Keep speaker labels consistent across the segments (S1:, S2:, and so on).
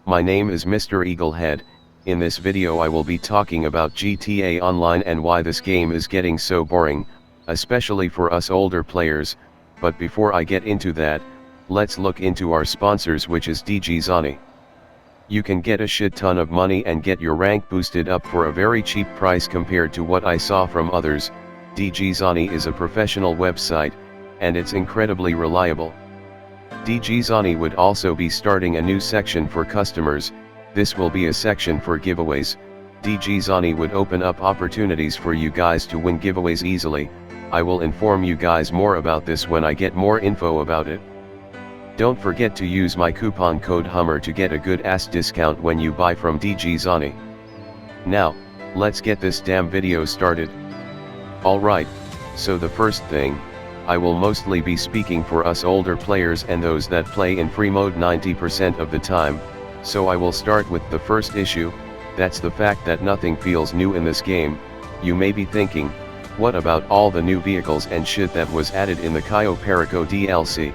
S1: My name is Mr. Eaglehead. In this video I will be talking about GTA Online and why this game is getting so boring, especially for us older players. But before I get into that, let's look into our sponsors, which is DGZani. You can get a shit ton of money and get your rank boosted up for a very cheap price compared to what I saw from others. DGZani is a professional website, and it's incredibly reliable. DGZani would also be starting a new section for customers. This will be a section for giveaways. DGZani would open up opportunities for you guys to win giveaways easily. I will inform you guys more about this when I get more info about it. Don't forget to use my coupon code HUMMER to get a good ass discount when you buy from DGZani. Now, let's get this damn video started. Alright, so the first thing, I will mostly be speaking for us older players and those that play in free mode 90% of the time, so I will start with the first issue. That's the fact that nothing feels new in this game. You may be thinking, what about all the new vehicles and shit that was added in the Cayo Perico DLC?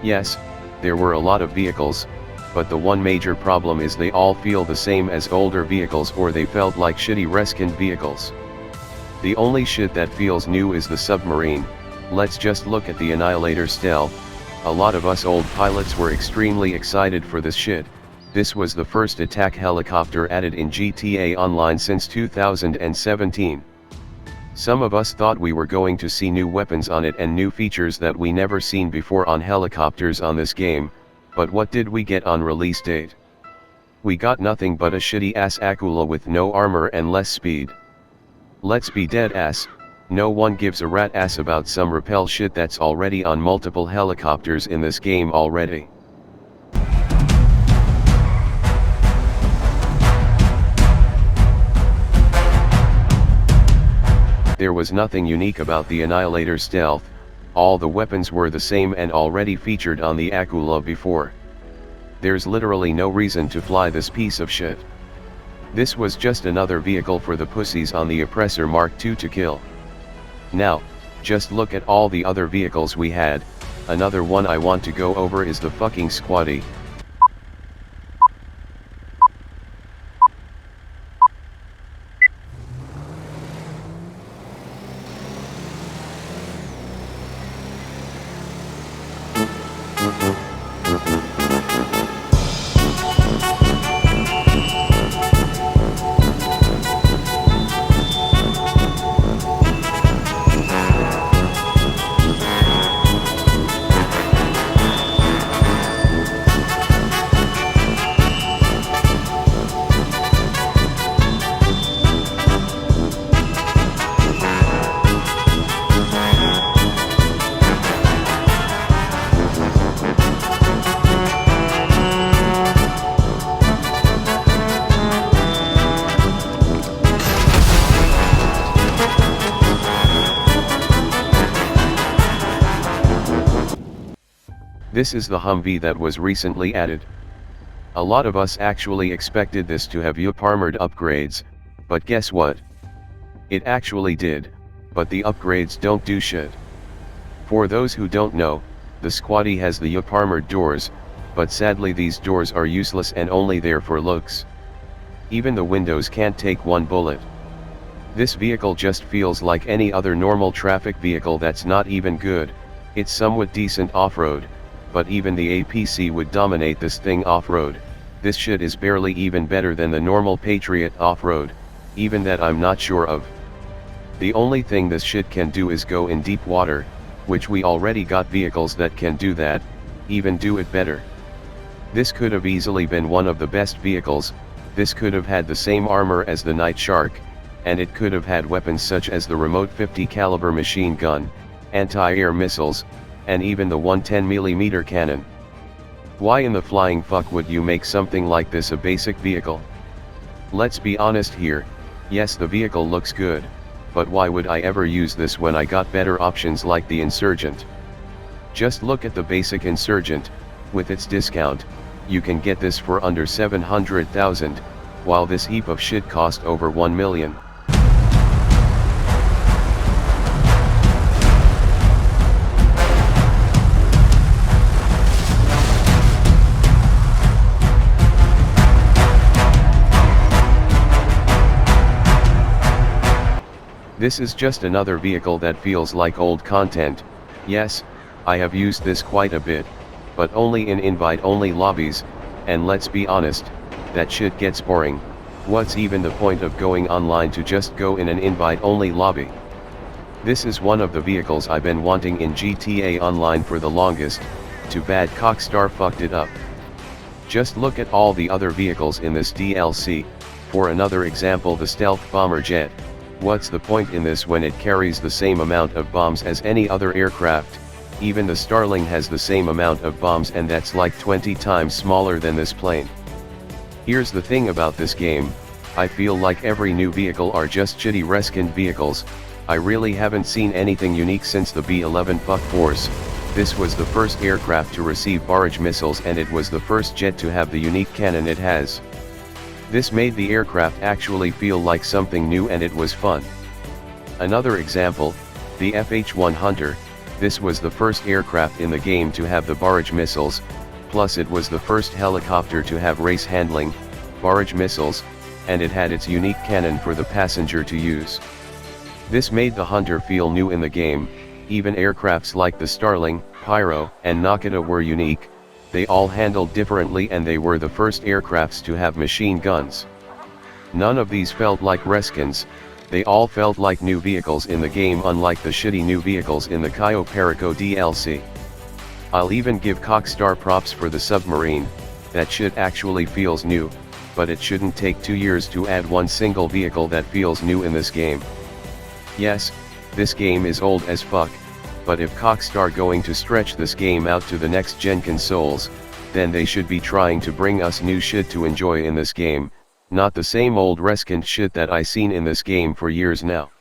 S1: Yes, there were a lot of vehicles, but the one major problem is they all feel the same as older vehicles, or they felt like shitty reskinned vehicles. The only shit that feels new is the submarine. Let's just look at the Annihilator Stealth. A lot of us old pilots were extremely excited for this shit. This was the first attack helicopter added in GTA Online since 2017. Some of us thought we were going to see new weapons on it and new features that we never seen before on helicopters on this game, but what did we get on release date? We got nothing but a shitty ass Aquila with no armor and less speed. Let's be dead ass, no one gives a rat ass about some rappel shit that's already on multiple helicopters in this game already. There was nothing unique about the Annihilator Stealth. All the weapons were the same and already featured on the Aquila before. There's literally no reason to fly this piece of shit. This was just another vehicle for the pussies on the Oppressor Mark II to kill. Now, just look at all the other vehicles we had. Another one I want to go over is the fucking Squatty. This is the Humvee that was recently added. A lot of us actually expected this to have armored upgrades, but guess what? It actually did, but the upgrades don't do shit. For those who don't know, the Squatty has the armored doors, but sadly these doors are useless and only there for looks. Even the windows can't take one bullet. This vehicle just feels like any other normal traffic vehicle that's not even good. It's somewhat decent off-road, but even the APC would dominate this thing off-road. This shit is barely even better than the normal Patriot off-road, even that I'm not sure of. The only thing this shit can do is go in deep water, which we already got vehicles that can do that, even do it better. This could have easily been one of the best vehicles. This could have had the same armor as the Night Shark, and it could have had weapons such as the remote 50 caliber machine gun, anti-air missiles, and even the 110mm cannon. Why in the flying fuck would you make something like this a basic vehicle? Let's be honest here, yes, the vehicle looks good, but why would I ever use this when I got better options like the Insurgent? Just look at the basic Insurgent. With its discount, you can get this for under 700,000, while this heap of shit cost over 1 million. This is just another vehicle that feels like old content. Yes, I have used this quite a bit, but only in invite-only lobbies, and let's be honest, that shit gets boring. What's even the point of going online to just go in an invite-only lobby? This is one of the vehicles I've been wanting in GTA Online for the longest. Too bad Cockstar fucked it up. Just look at all the other vehicles in this DLC. For another example, the stealth bomber jet. What's the point in this when it carries the same amount of bombs as any other aircraft? Even the Starling has the same amount of bombs, and that's like 20 times smaller than this plane. Here's the thing about this game, I feel like every new vehicle are just shitty reskinned vehicles. I really haven't seen anything unique since the B-11 Buck Force. This was the first aircraft to receive barrage missiles, and it was the first jet to have the unique cannon it has. This made the aircraft actually feel like something new, and it was fun. Another example, the FH-1 Hunter. This was the first aircraft in the game to have the barrage missiles, plus it was the first helicopter to have race handling, barrage missiles, and it had its unique cannon for the passenger to use. This made the Hunter feel new in the game. Even aircrafts like the Starling, Pyro, and Nakata were unique. They all handled differently, and they were the first aircrafts to have machine guns. None of these felt like reskins, they all felt like new vehicles in the game, unlike the shitty new vehicles in the Cayo Perico DLC. I'll even give Cockstar props for the submarine. That shit actually feels new, but it shouldn't take 2 years to add one single vehicle that feels new in this game. Yes, this game is old as fuck, but if Cockstar going to stretch this game out to the next gen consoles, then they should be trying to bring us new shit to enjoy in this game, not the same old reskinned shit that I seen in this game for years now.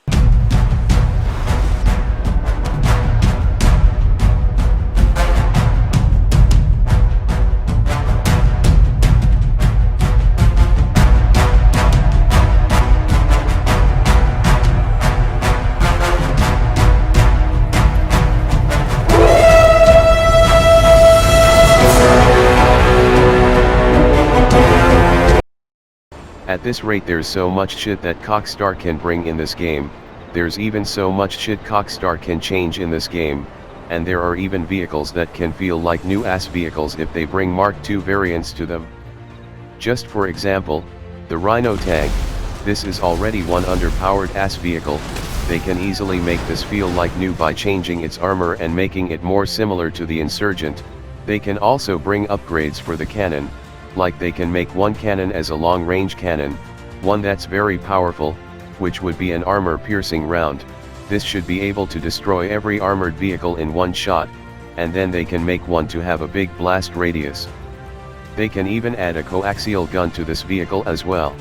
S1: At this rate, there's so much shit that Cockstar can bring in this game. There's even so much shit Cockstar can change in this game, and there are even vehicles that can feel like new ass vehicles if they bring Mark II variants to them. Just for example, the Rhino tank. This is already one underpowered ass vehicle. They can easily make this feel like new by changing its armor and making it more similar to the Insurgent. They can also bring upgrades for the cannon. Like they can make one cannon as a long-range cannon, one that's very powerful, which would be an armor-piercing round. This should be able to destroy every armored vehicle in one shot, and then they can make one to have a big blast radius. They can even add a coaxial gun to this vehicle as well.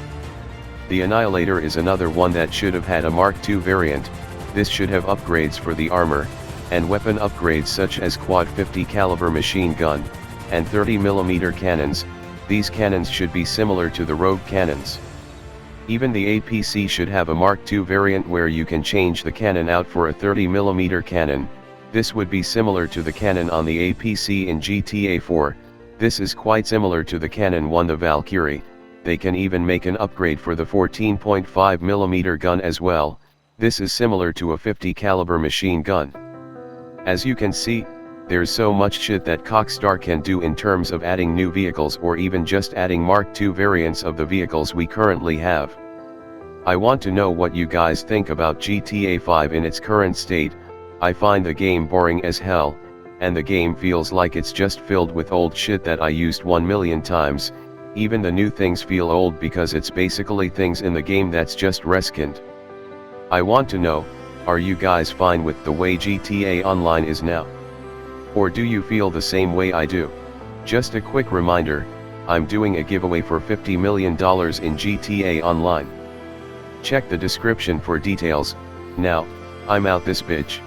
S1: The Annihilator is another one that should have had a Mark II variant. This should have upgrades for the armor, and weapon upgrades such as quad 50 caliber machine gun, and 30mm cannons. These cannons should be similar to the Rogue cannons. Even the APC should have a Mark II variant where you can change the cannon out for a 30mm cannon. This would be similar to the cannon on the APC in GTA 4. This is quite similar to the cannon 1, the Valkyrie. They can even make an upgrade for the 14.5mm gun as well. This is similar to a 50 caliber machine gun. As you can see, there's so much shit that Cockstar can do in terms of adding new vehicles, or even just adding Mark II variants of the vehicles we currently have. I want to know what you guys think about GTA 5 in its current state. I find the game boring as hell, and the game feels like it's just filled with old shit that I used 1 million times. Even the new things feel old because it's basically things in the game that's just reskinned. I want to know, are you guys fine with the way GTA Online is now? Or do you feel the same way I do? Just a quick reminder, I'm doing a giveaway for $50 million in GTA Online. Check the description for details. Now, I'm out this bitch.